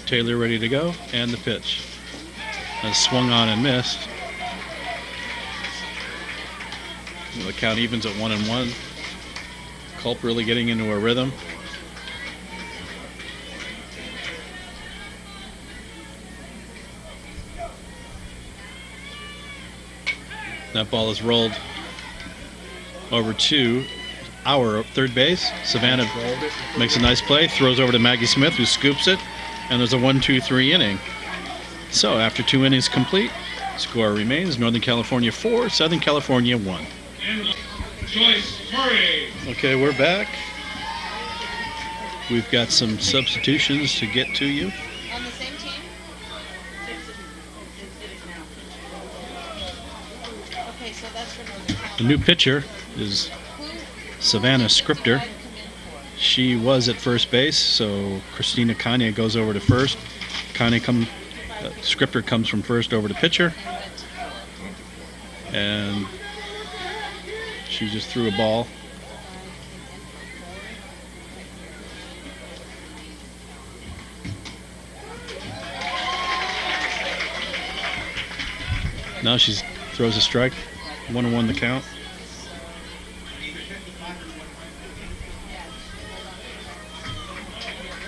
Taylor ready to go, and the pitch. Has swung on and missed. The count evens at 1-1. Culp really getting into a rhythm. That ball is rolled over to our third base. Savannah makes a nice play, throws over to Maggie Smith, who scoops it, and there's a 1-2-3 inning. So after 2 innings complete, score remains Northern California 4, Southern California 1. Joyce Murray. Okay, we're back. We've got some substitutions to get to you. On the same team? Okay, so that's for Northern California. The new pitcher is Savannah Scripter. She was at first base, so Christina Kanye goes over to first. Scripter comes from first over to pitcher. And she just threw a ball. Now she throws a strike. 1-1 the count.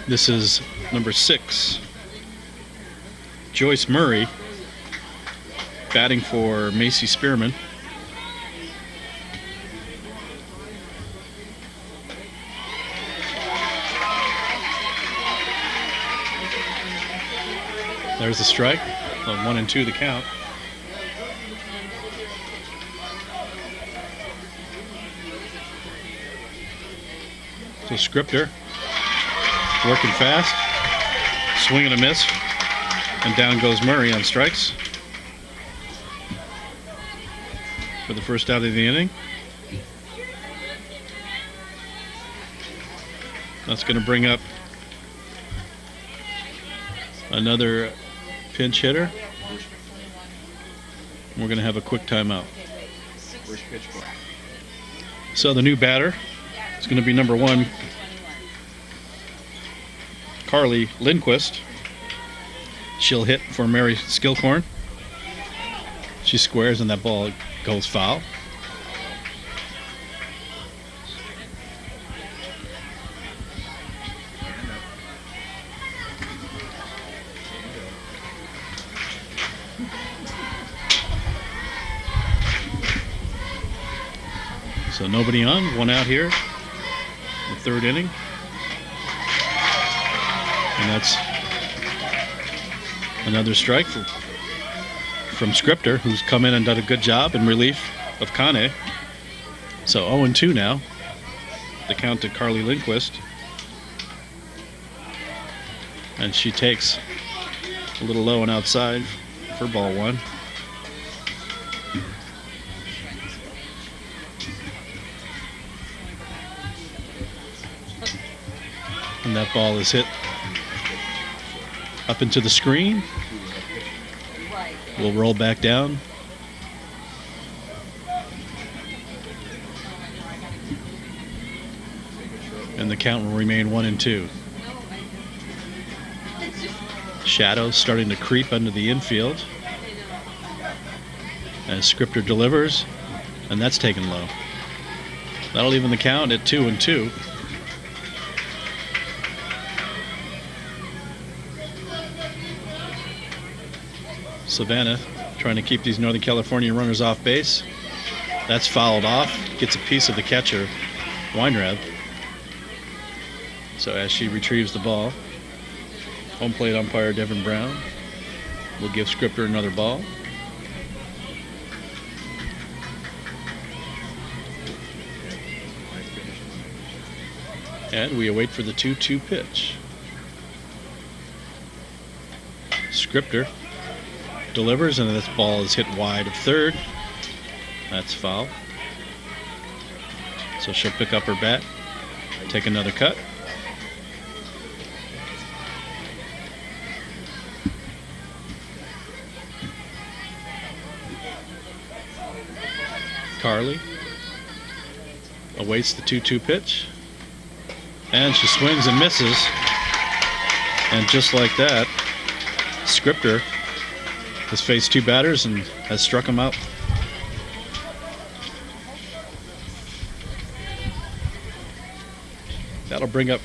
This is number 6, Joyce Murray, batting for Macy Spearman. There's the strike. 1-2 the count. So Scripter working fast, swing and a miss, and down goes Murray on strikes for the first out of the inning. That's going to bring up another pinch hitter. We're going to have a quick timeout. So the new batter is going to be number 1, Carly Lindquist. She'll hit for Mary Skilcorn. She squares and that ball goes foul. So nobody on, 1 out here, the 3rd inning. And that's another strike from Scripter, who's come in and done a good job in relief of Kane. So 0-2 now. The count to Carly Lindquist. And she takes a little low and outside for ball 1. And that ball is hit up into the screen. We'll roll back down. And the count will remain 1-2. Shadows starting to creep under the infield. And Scripter delivers, and that's taken low. That'll even the count at 2-2. Savannah trying to keep these Northern California runners off base. That's fouled off. Gets a piece of the catcher, Weinreb. So as she retrieves the ball, home plate umpire Devin Brown will give Scripter another ball. And we await for the 2-2 pitch. Scripter delivers, and this ball is hit wide of third. That's foul. So she'll pick up her bat, take another cut. Carly awaits the 2-2 pitch, and she swings and misses. And just like that, Scripter has faced 2 batters and has struck them out. That'll bring up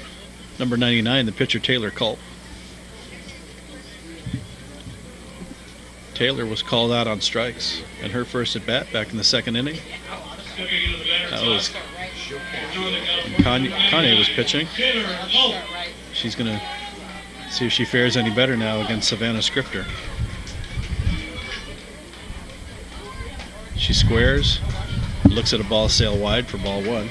number 99, the pitcher Taylor Culp. Taylor was called out on strikes in her first at bat back in the 2nd inning. That was when Kanye was pitching. She's going to see if she fares any better now against Savannah Scripter. She squares, looks at a ball sail wide for ball 1.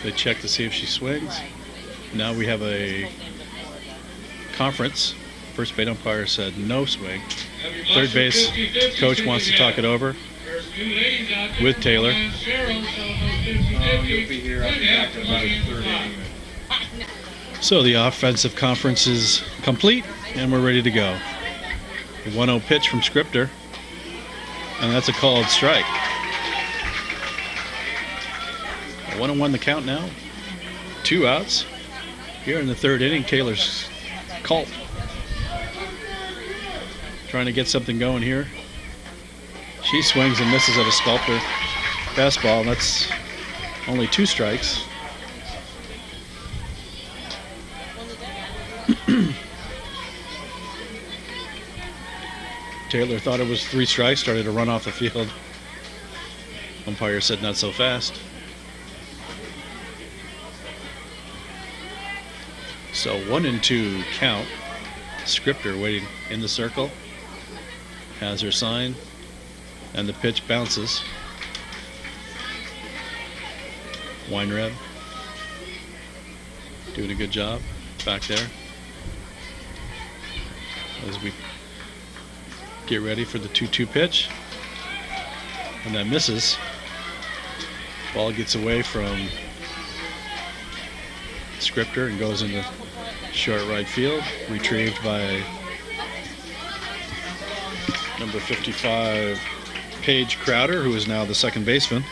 They check to see if she swings. Now we have a conference. First base umpire said no swing. Third base coach wants to talk it over with Taylor. So the offensive conference is complete and we're ready to go. A 1-0 pitch from Scripter, and that's a called strike. 1-1 the count now. 2 outs. Here in the 3rd inning, Taylor's Culp trying to get something going here. She swings and misses at a sculptor fastball. That's only 2 strikes. Taylor thought it was 3 strikes, started to run off the field. Umpire said not so fast. So 1-2 count. Scripter waiting in the circle. Has her sign. And the pitch bounces. Weinreb doing a good job back there. As we get ready for the 2-2 pitch. And that misses. Ball gets away from Scripter and goes into short right field, retrieved by number 55, Paige Crowder, who is now the 2nd baseman.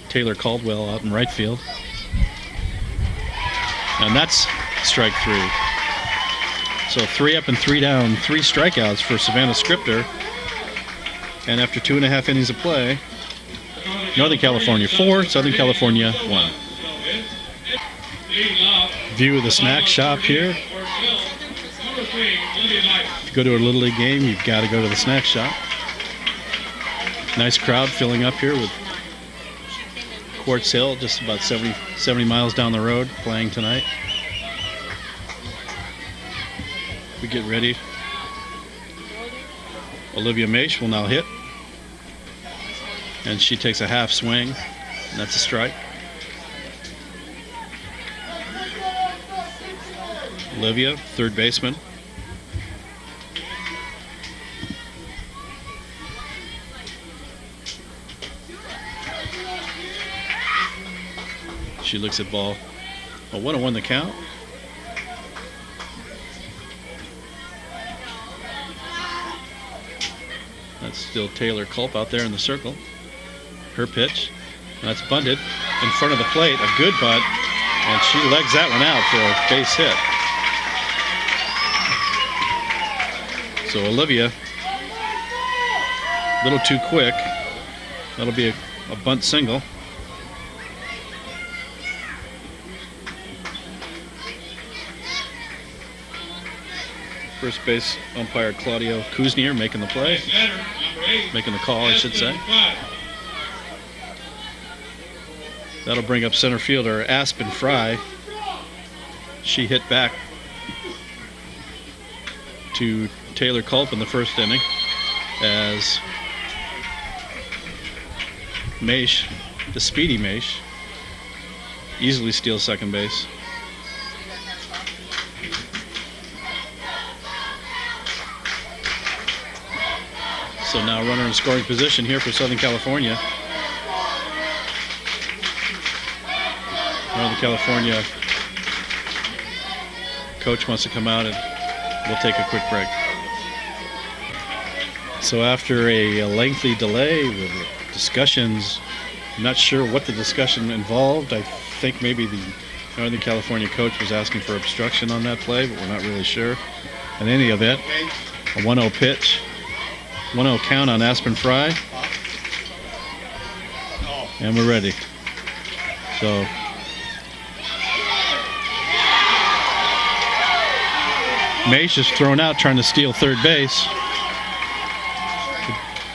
Taylor Caldwell out in right field. And that's strike 3. So 3 up and 3 down, 3 strikeouts for Savannah Scripter. And after 2.5 innings of play, Northern California 4, Southern California 1. View of the snack shop here. If you go to a Little League game, you've got to go to the snack shop. Nice crowd filling up here with Quartz Hill, just about 70 miles down the road, playing tonight. We get ready. Olivia Maish will now hit. And she takes a half swing, and that's a strike. Olivia, 3rd baseman. She looks at ball. A 1-1 the count. That's still Taylor Culp out there in the circle. Her pitch. And that's bunted in front of the plate. A good bunt. And she legs that one out for a base hit. So Olivia, a little too quick. That'll be a bunt single. First base umpire Claudio Kuznier making the play. Making the call, I should say. That'll bring up center fielder Aspen Fry. She hit back to Taylor Culp in the 1st inning as Maish, the speedy Maish, easily steals 2nd base. So now runner in scoring position here for Southern California. California coach wants to come out, and we'll take a quick break. So after a lengthy delay with discussions, I'm not sure what the discussion involved. I think maybe the Northern California coach was asking for obstruction on that play, but we're not really sure. In any event, a 1-0 pitch, 1-0 count on Aspen Fry, and we're ready. So Maish is thrown out trying to steal third base.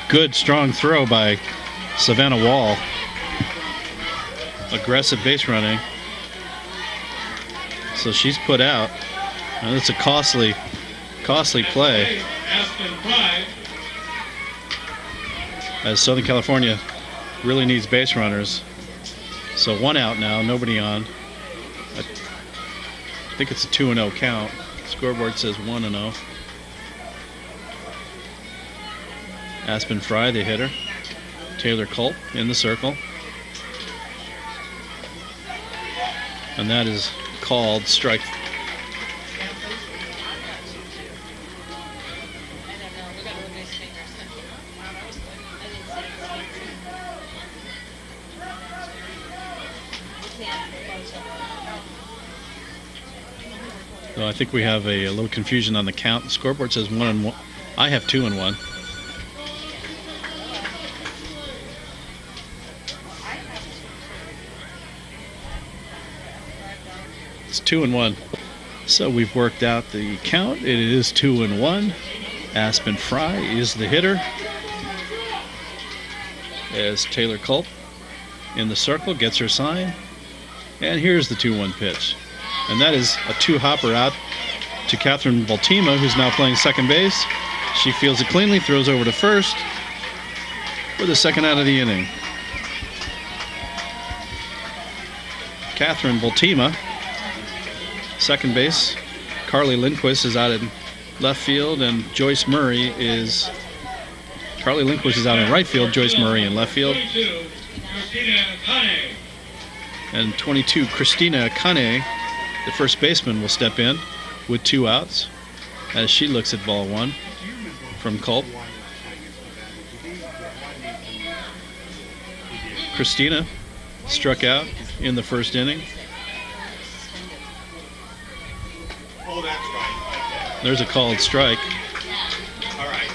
Good, strong throw by Savannah Wall. Aggressive base running. So she's put out. And it's a costly play. As Southern California really needs base runners. So 1 out now, nobody on. I think it's a 2-0 count. Scoreboard says 1-0. Aspen Fry, the hitter. Taylor Culp in the circle. And that is called strike. So I think we have a little confusion on the count. The scoreboard says 1-1. I have 2-1. It's 2-1. So we've worked out the count. It is 2-1. Aspen Fry is the hitter. As Taylor Culp in the circle gets her sign. And here's the 2-1 pitch. And that is a 2-hopper out to Catherine Baltima, who's now playing second base. She fields it cleanly, throws over to first for the second out of the inning. Catherine Baltima, second base. Carly Lindquist is out in left field, and Joyce Murray is... Carly Lindquist is out in right field, Joyce Murray in left field. And 22, Christina Kane, the first baseman, will step in with 2 outs as she looks at ball 1 from Culp. Christina struck out in the first inning. Oh, that's right. Okay. There's a called strike. All right.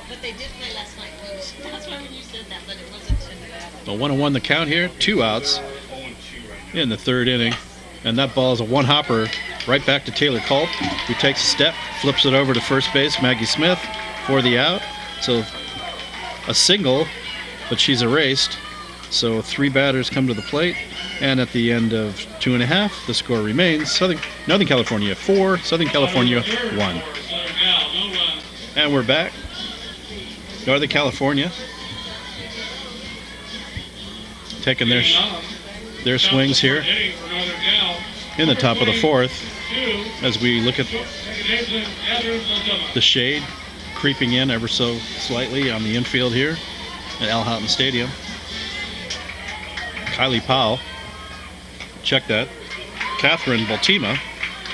But they did play last night. That's why when you said that, but it wasn't in the... A 1-1 the count here, 2 outs in the third inning. And that ball is a 1-hopper right back to Taylor Culp, who takes a step, flips it over to first base, Maggie Smith, for the out. So a single, but she's erased. So 3 batters come to the plate. And at the end of 2.5, the score remains Northern California 4, Southern California 1. And we're back. Northern California taking their swings here in the top of the 4th as we look at the shade creeping in ever so slightly on the infield here at Al Houghton Stadium. Kylie Powell, check that. Catherine Baltima,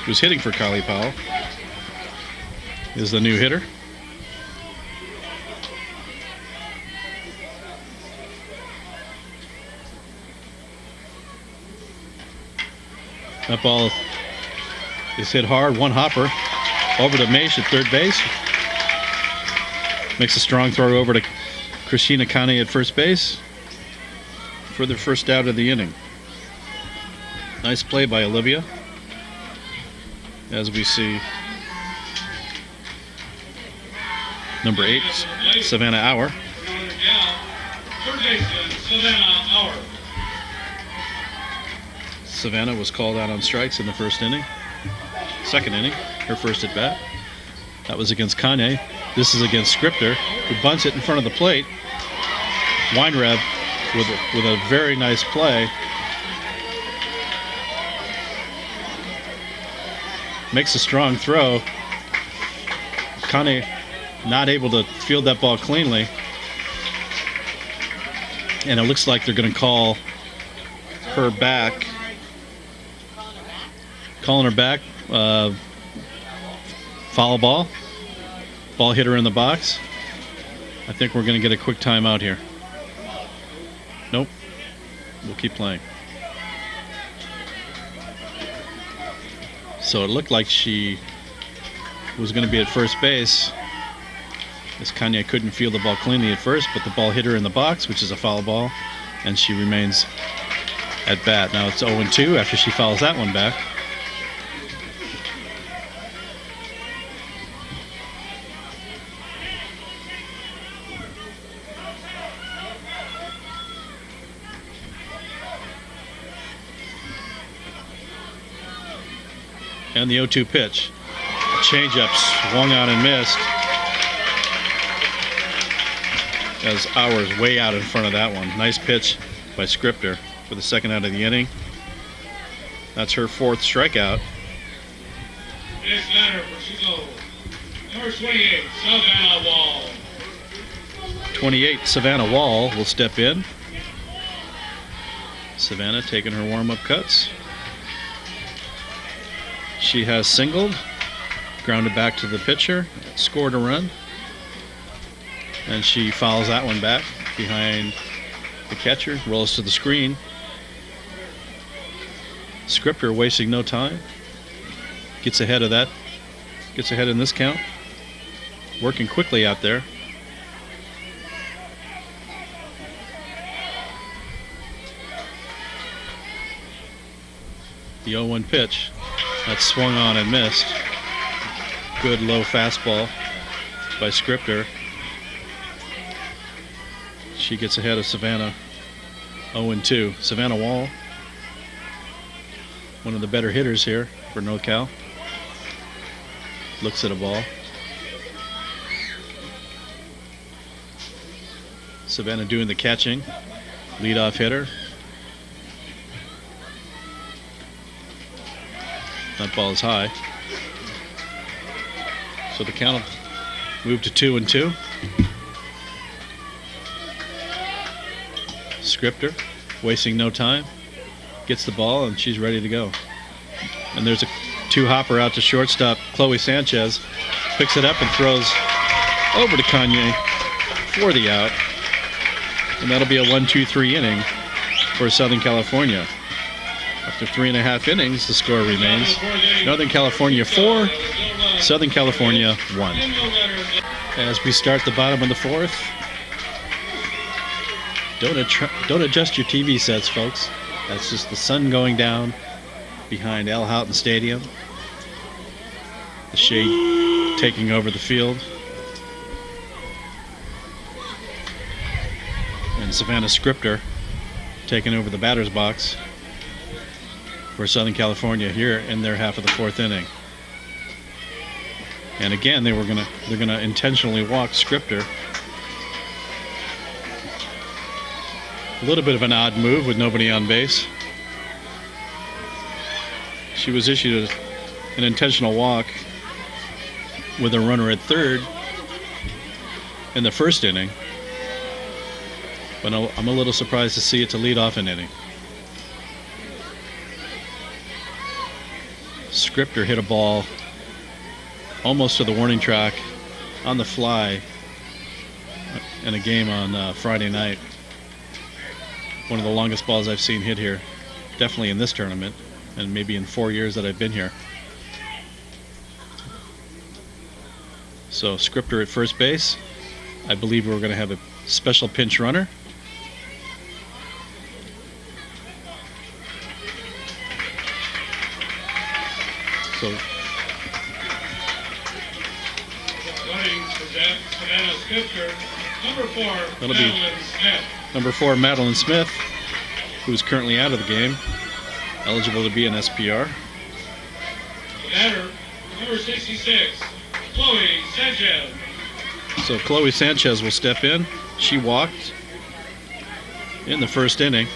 who's hitting for Kylie Powell, is the new hitter. That ball is hit hard, 1-hopper over to Maish at third base. Makes a strong throw over to Christina Kane at first base for the first out of the inning. Nice play by Olivia. As we see number 8, Savannah Auer. Third baseman, Savannah Auer. Savannah was called out on strikes in the first inning. Second inning, her first at bat. That was against Kane. This is against Scripter, who bunts it in front of the plate. Weinreb with a very nice play. Makes a strong throw. Kane not able to field that ball cleanly. And it looks like they're going to call her back. Calling her back. Foul ball. Ball hit her in the box. I think we're going to get a quick timeout here. Nope. We'll keep playing. So it looked like she was going to be at first base. As Kanye couldn't feel the ball cleanly at first, but the ball hit her in the box, which is a foul ball, and she remains at bat. Now it's 0-2 after she fouls that one back. And the 0-2 pitch. Changeup swung on and missed. As Hours way out in front of that one. Nice pitch by Scripter for the second out of the inning. That's her fourth strikeout. Next batter for Chico. Number 28, Savannah Wall. 28, Savannah Wall will step in. Savannah taking her warm-up cuts. She has singled, grounded back to the pitcher, scored a run, and she fouls that one back behind the catcher, rolls to the screen. Scripter wasting no time, gets ahead of that, gets ahead in this count, working quickly out there. The 0-1 pitch. That swung on and missed. Good low fastball by Scripter. She gets ahead of Savannah. 0-2. Savannah Wall, one of the better hitters here for NorCal. Looks at a ball. Savannah doing the catching. Leadoff hitter. That ball is high. So the count will move to 2-2. Scripter, wasting no time, gets the ball and she's ready to go. And there's a two-hopper out to shortstop. Chloe Sanchez picks it up and throws over to Kanye for the out. And that'll be a 1-2-3 inning for Southern California. After 3.5 innings, the score remains Northern California 4, Southern California 1. As we start the bottom of the fourth, don't adjust your TV sets, folks. That's just the sun going down behind Al Houghton Stadium. The shade taking over the field. And Savannah Scripter taking over the batter's box for Southern California here in their half of the fourth inning. And again, they're gonna intentionally walk Scripter. A little bit of an odd move with nobody on base. She was issued an intentional walk with a runner at third in the first inning, but I'm a little surprised to see it to lead off an inning. Scripter hit a ball almost to the warning track on the fly in a game on Friday night. One of the longest balls I've seen hit here, definitely in this tournament, and maybe in 4 years that I've been here. So Scripter at first base. I believe we're going to have a special pinch runner. So Savannah Scripter, number 4, That'll be- Madeline Smith. number 4, Madeline Smith, who's currently out of the game, eligible to be an SPR. Batter, number 66, Chloe Sanchez. So Chloe Sanchez will step in. She walked in the first inning.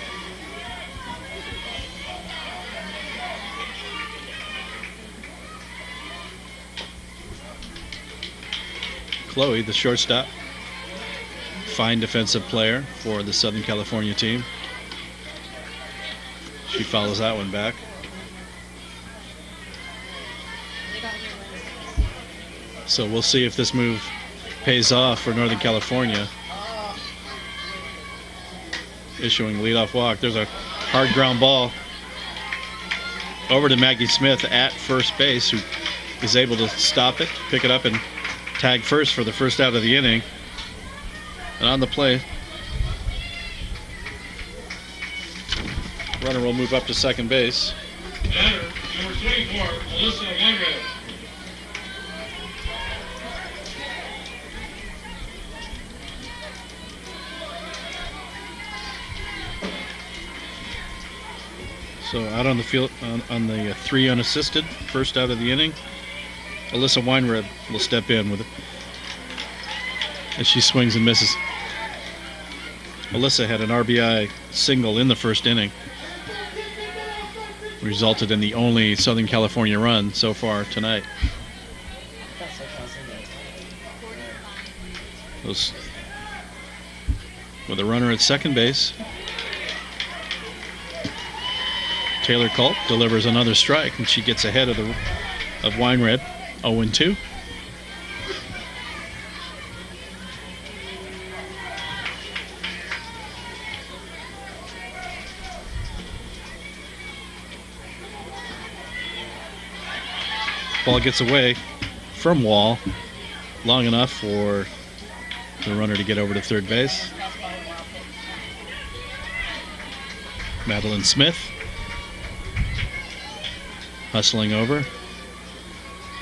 Chloe, the shortstop, fine defensive player for the Southern California team. She follows that one back. So we'll see if this move pays off for Northern California. Issuing leadoff walk. There's a hard ground ball over to Maggie Smith at first base, who is able to stop it, pick it up, and tag first for the first out of the inning. And on the play, runner will move up to second base. Batter, number 24, Alyssa Weinreb. So out on the field on the 3 unassisted, first out of the inning, Alyssa Weinreb will step in with it as she swings and misses. Alyssa had an RBI single in the first inning, resulted in the only Southern California run so far tonight. Those, with a runner at second base, Taylor Culp delivers another strike, and she gets ahead of Weinreb, 0-2. Ball gets away from Wall long enough for the runner to get over to third base. Madeline Smith hustling over.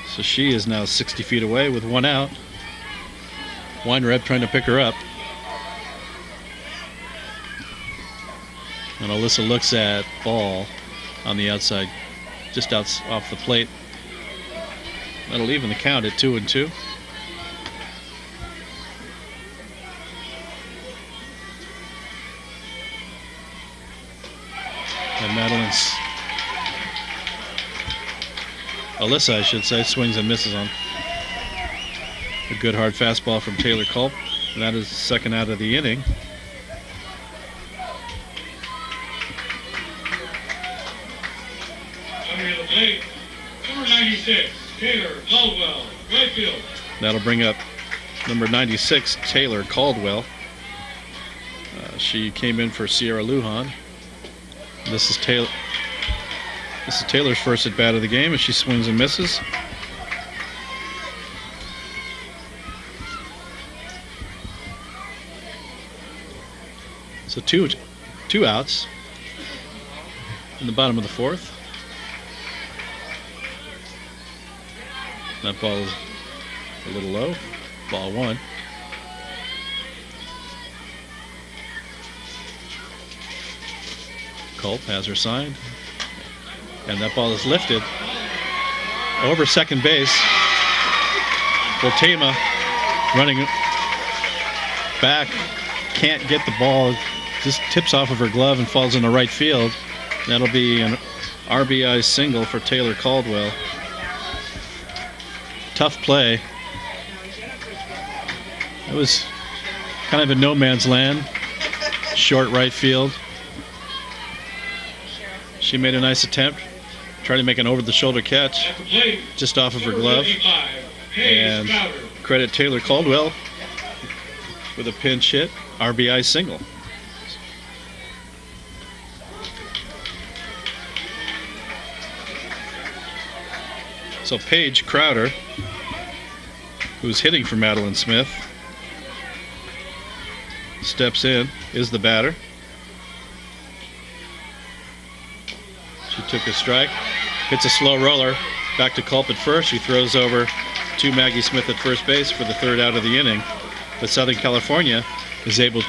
So she is now 60 feet away with one out. Weinreb trying to pick her up. And Alyssa looks at ball on the outside, just off the plate. That'll even the count at 2-2. And Alyssa, I should say, swings and misses on a good hard fastball from Taylor Culp. And that is the second out of the inning. Under the plate, number 96, Taylor Caldwell, right field. That'll bring up number 96, Taylor Caldwell. She came in for Sierra Lujan. This is Taylor's first at bat of the game as she swings and misses. So two outs in the bottom of the fourth. That ball is a little low. Ball one. Culp has her signed. And that ball is lifted over second base. Botema running back, can't get the ball, just tips off of her glove and falls into right field. That'll be an RBI single for Taylor Caldwell. Tough play. It was kind of in no man's land. Short right field. She made a nice attempt, trying to make an over-the-shoulder catch just off of her glove. And credit Taylor Caldwell with a pinch hit, RBI single. So Paige Crowder, who's hitting for Madeline Smith, steps in, is the batter. She took a strike, hits a slow roller, back to Culp at first. She throws over to Maggie Smith at first base for the third out of the inning. But Southern California is able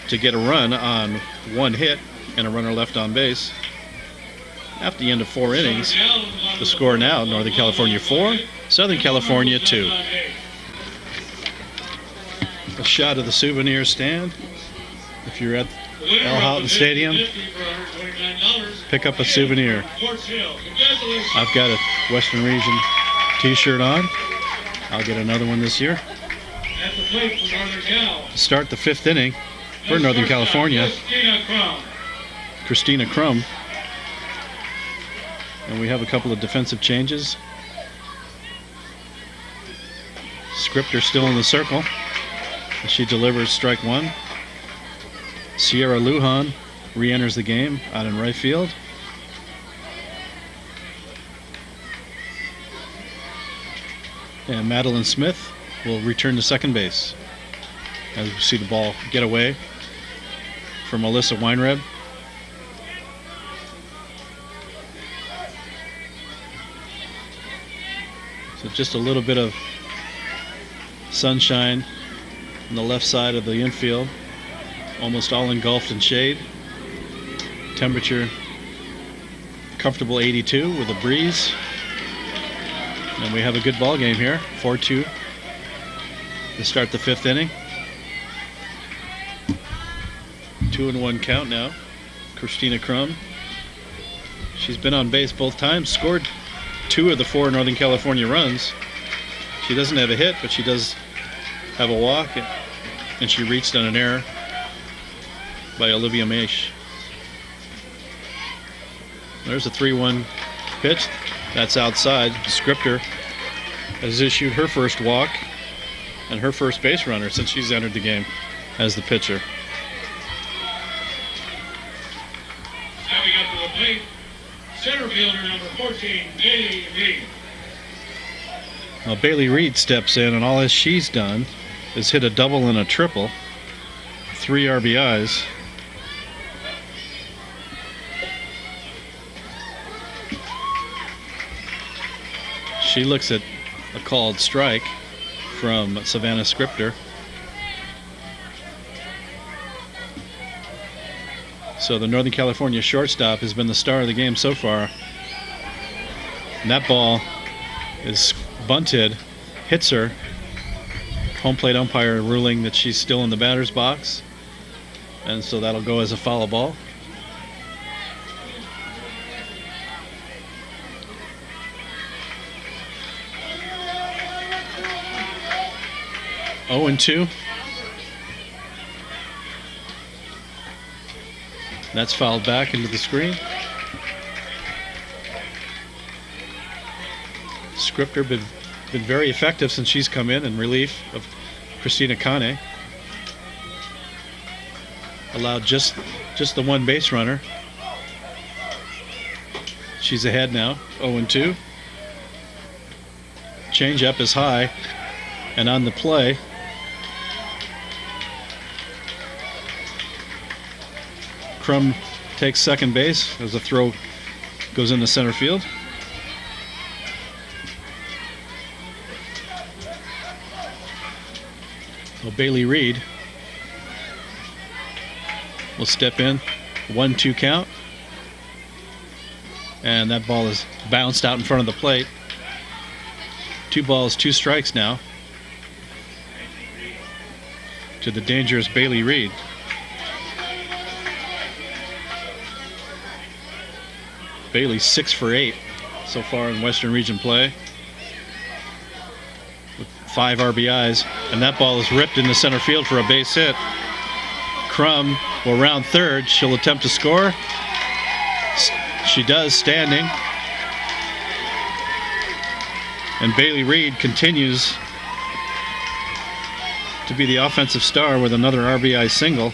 to get a run on one hit and a runner left on base. After the end of 4 innings, the score now, Northern California 4, Southern California 2. A shot of the souvenir stand. If you're at Al Houghton Stadium, pick up a souvenir. I've got a Western Region t-shirt on. I'll get another one this year. At the plate for Northern Cal. To start the 5th inning for Northern California, Christina Crum. Christina Crum. And we have a couple of defensive changes. Scripter still in the circle. She delivers strike 1. Sierra Lujan re-enters the game out in right field. And Madeline Smith will return to second base. As we see the ball get away from Melissa Weinreb. So just a little bit of sunshine on the left side of the infield. Almost all engulfed in shade. Temperature comfortable 82 with a breeze. And we have a good ball game here. 4-2 to start the 5th inning. 2-1 count now. Christina Crum. She's been on base both times. Scored 2 of the 4 Northern California runs. She doesn't have a hit, but she does have a walk, and she reached on an error by Olivia Maish. There's a 3-1 pitch. That's outside. Scripter has issued her first walk and her first base runner since she's entered the game as the pitcher. Stepping up to the plate, center fielder number 14, Bailey Reed. Now Bailey Reed steps in, and all she's done is hit a double and a triple. 3 RBIs. She looks at a called strike from Savannah Scripter. So the Northern California shortstop has been the star of the game so far. And that ball is bunted, hits her. Home plate umpire ruling that she's still in the batter's box. And so that'll go as a foul ball. Oh, and 2. That's fouled back into the screen. Scripter been very effective since she's come in relief of Christina Kane. Allowed just the 1 base runner. She's ahead now, 0-2. Changeup is high, and on the play, Crum takes second base as the throw goes into center field. Well, Bailey Reed will step in. 1-2 count. And that ball is bounced out in front of the plate. 2 balls, 2 strikes now to the dangerous Bailey Reed. Bailey 6 for 8 so far in Western Region play with 5 RBIs, and that ball is ripped into center field for a base hit. Crum will round third. She'll attempt to score. She does, standing. And Bailey Reed continues to be the offensive star with another RBI single.